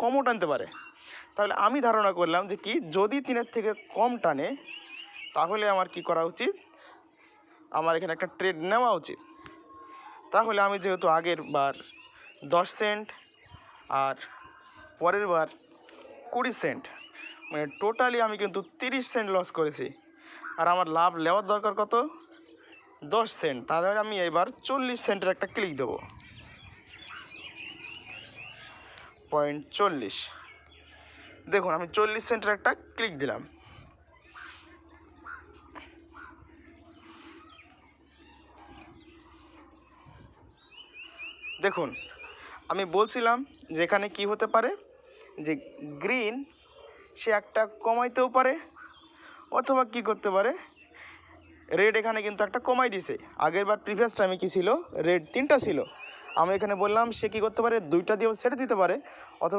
কমও টানতে পারে। তাহলে আমি ধারণা করলাম যে কি, যদি 3-এর থেকে কম টানে তাহলে আমার কি করা উচিত, আমার এখানে একটা ট্রেড নেওয়া উচিত। তাহলে আমি যেহেতু আগের বার 10 সেন্ট আর পরের বার 20 সেন্ট, মানে টোটালি আমি কিন্তু 30 সেন্ট লস করেছি। আর আমার লাভ নেওয়ার দরকার কত, 10 সেন্ট। তাহলে আমি এবার 40 সেন্টের একটা ক্লিক দেবো, 0.40। দেখুন আমি 40 সেন্টের একটা ক্লিক দিলাম। দেখুন আমি বলছিলাম যে এখানে কী হতে পারে, যে গ্রিন সে একটা কমাইতেও পারে, অথবা কি করতে পারে, রেড এখানে কিন্তু একটা কমাই দিছে। আগের বার প্রিভিয়াস টাইমে কী ছিল, রেড 3টা ছিল। আমি এখানে বললাম সে কী করতে পারে, 2টা দিয়েও ছেড়ে দিতে পারে, অথবা